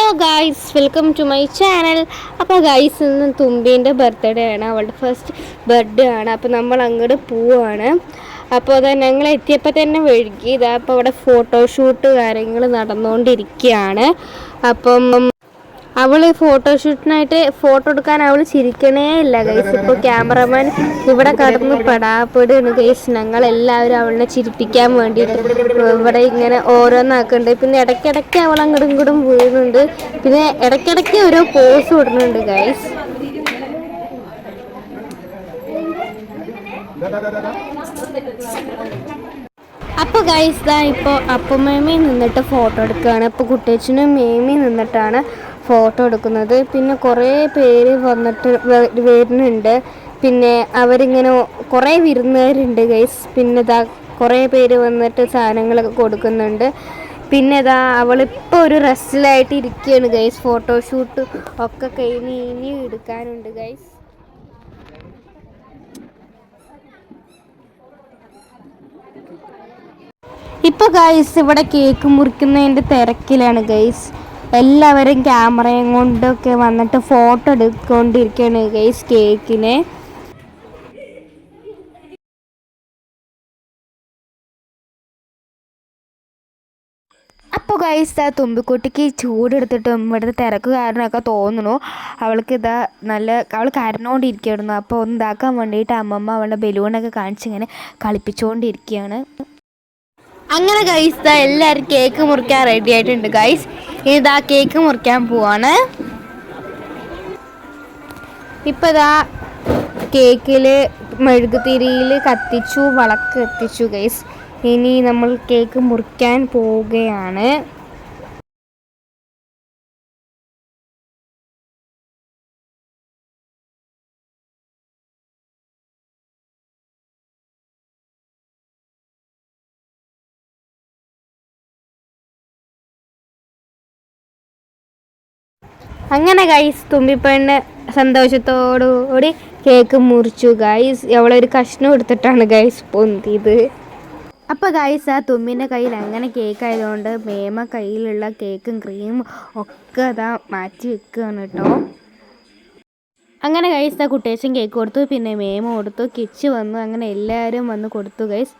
Hello guys, welcome to my channel. അപ്പോൾ guys, ഇന്ന് തുമ്പീൻ്റെ ബർത്ത്ഡേ ആണ്, അവളുടെ ഫസ്റ്റ് ബർത്ത്ഡേ ആണ്. അപ്പോൾ നമ്മൾ അങ്ങോട്ട് പോവുകയാണ്. അപ്പോൾ അത് ഞങ്ങൾ എത്തിയപ്പോൾ തന്നെ വഴുകി. ഇതാ അപ്പോൾ അവിടെ ഫോട്ടോഷൂട്ട് കാര്യങ്ങൾ നടന്നുകൊണ്ടിരിക്കുകയാണ്. അപ്പം അവൾ ഫോട്ടോഷൂട്ടിനായിട്ട് ഫോട്ടോ എടുക്കാൻ അവൾ ചിരിക്കണേ ഇല്ല ഗൈസ്. ഇപ്പോൾ ക്യാമറമാൻ ഇവിടെ കടന്ന് പെടാപ്പെടുകയാണ് ഗൈസ്. ഞങ്ങളെല്ലാവരും അവളെ ചിരിപ്പിക്കാൻ വേണ്ടിയിട്ട് ഇവിടെ ഇങ്ങനെ ഓരോന്നാക്കുന്നുണ്ട്. പിന്നെ ഇടയ്ക്കിടയ്ക്ക് അവൾ അങ്ങോട്ടും ഇങ്ങോട്ടും വീഴുന്നുണ്ട്. പിന്നെ ഇടയ്ക്കിടയ്ക്ക് ഓരോ പോസ് ഇടുന്നുണ്ട് ഗൈസ്. അപ്പോൾ ഗൈസ് ദാ ഇപ്പോൾ അപ്പമേമയും നിന്നിട്ട് ഫോട്ടോ എടുക്കുകയാണ്. ഇപ്പോൾ കുട്ടേച്ചനും മേമയും നിന്നിട്ടാണ് ഫോട്ടോ എടുക്കുന്നത്. പിന്നെ കുറേ പേര് വന്നിട്ട് വരുന്നുണ്ട്. പിന്നെ അവരിങ്ങനെ കുറേ വിരുന്നുകാരുണ്ട് ഗൈസ്. പിന്നെ ഇതാ കുറേ പേര് വന്നിട്ട് സാധനങ്ങളൊക്കെ കൊടുക്കുന്നുണ്ട്. പിന്നെ ഇതാ അവളിപ്പോൾ ഒരു റെസ്റ്റിലായിട്ട് ഇരിക്കുകയാണ് ഗൈസ്. ഫോട്ടോഷൂട്ട് ഒക്കെ കഴിഞ്ഞ് ഇനി എടുക്കാനുണ്ട് ഗൈസ്. ഇപ്പോൾ ഗൈസ് ഇവിടെ കേക്ക് മുറിക്കുന്നതിൻ്റെ തിരക്കിലാണ് ഗൈസ്. എല്ലാവരും ക്യാമറയും കൊണ്ടൊക്കെ വന്നിട്ട് ഫോട്ടോ എടുത്തുകൊണ്ടിരിക്കുകയാണ് ഗൈസ് കേക്കിനെ. അപ്പോൾ ഗൈസ് ആ തുമ്പിക്കുട്ടിക്ക് ചൂടെടുത്തിട്ട് ഇവിടുത്തെ തിരക്ക് കാരണമൊക്കെ തോന്നുന്നു അവൾക്ക് അവൾ കരഞ്ഞുകൊണ്ടിരിക്കുകയായിരുന്നു. അപ്പോൾ ഒന്ന് ഇതാക്കാൻ വേണ്ടിയിട്ട് അമ്മമ്മ അവളുടെ ബലൂണൊക്കെ കാണിച്ചിങ്ങനെ കളിപ്പിച്ചുകൊണ്ടിരിക്കുകയാണ്. അങ്ങനെ ഗൈസ് ദാ എല്ലാവരും കേക്ക് മുറിക്കാൻ റെഡി ആയിട്ടുണ്ട് ഗൈസ്. ഇതാ കേക്ക് മുറിക്കാൻ പോവാണ്. ഇപ്പം ഇതാ കേക്കിൽ മെഴുകുതിരിയിൽ കത്തിച്ചു, വിളക്ക് കത്തിച്ചു ഗൈസ്. ഇനി നമ്മൾ കേക്ക് മുറിക്കാൻ പോവുകയാണ്. അങ്ങനെ ഗൈസ് തുമ്പിപ്പെണ്ണ് സന്തോഷത്തോടുകൂടി കേക്ക് മുറിച്ചു ഗൈസ്. അവളൊരു കഷ്ണം എടുത്തിട്ടാണ് ഗൈസ് പൊന്തിയത്. അപ്പോൾ ഗൈസ് ആ തുമ്പിൻ്റെ കയ്യിൽ അങ്ങനെ കേക്ക് ആയതുകൊണ്ട് മേമ കയ്യിലുള്ള കേക്കും ക്രീമും ഒക്കെ അതാ മാറ്റി വെക്കുകയാണ് കേട്ടോ. അങ്ങനെ ഗൈസ് ആ കുട്ടേച്ചൻ കേക്ക് കൊടുത്തു, പിന്നെ മേമ കൊടുത്തു, കിച്ച് വന്നു, അങ്ങനെ എല്ലാവരും വന്ന് കൊടുത്തു ഗൈസ്.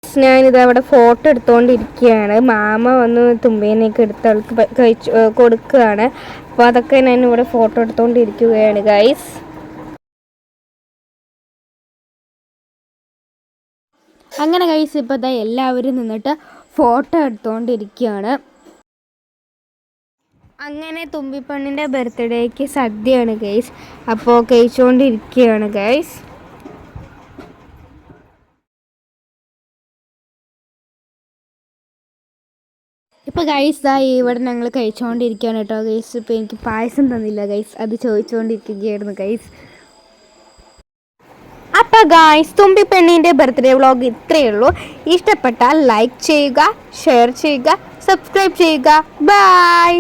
ഞാനിത് അവിടെ ഫോട്ടോ എടുത്തുകൊണ്ടിരിക്കുകയാണ്. മാമ വന്ന് തുമ്പേനെയൊക്കെ എടുത്ത് അവൾക്ക് കൊടുക്കുകയാണ്. അപ്പോൾ അതൊക്കെ ഞാൻ ഇവിടെ ഫോട്ടോ എടുത്തുകൊണ്ടിരിക്കുകയാണ് ഗൈസ്. അങ്ങനെ ഗൈസ് ഇപ്പോൾ ഇതാ എല്ലാവരും നിന്നിട്ട് ഫോട്ടോ എടുത്തുകൊണ്ടിരിക്കുകയാണ്. അങ്ങനെ തുമ്പിപ്പെണ്ണിൻ്റെ ബർത്ത്ഡേക്ക് സദ്യയാണ് ഗൈസ്. അപ്പോൾ കഴിച്ചുകൊണ്ടിരിക്കുകയാണ് ഗൈസ്. ഇപ്പോൾ ഗൈസ് ദാ ഇവിടെ ഞങ്ങൾ കഴിച്ചുകൊണ്ടിരിക്കുകയാണ് കേട്ടോ ഗൈസ്. ഇപ്പോൾ എനിക്ക് പായസം തന്നില്ല ഗൈസ്, അത് ചോദിച്ചുകൊണ്ടിരിക്കുകയായിരുന്നു ഗൈസ്. അപ്പോൾ ഗൈസ് തുമ്പിപ്പെണ്ണിൻ്റെ ബർത്ത്ഡേ വ്ളോഗ് ഇത്രയേ ഉള്ളൂ. ഇഷ്ടപ്പെട്ടാൽ ലൈക്ക് ചെയ്യുക, ഷെയർ ചെയ്യുക, സബ്സ്ക്രൈബ് ചെയ്യുക. ബൈ.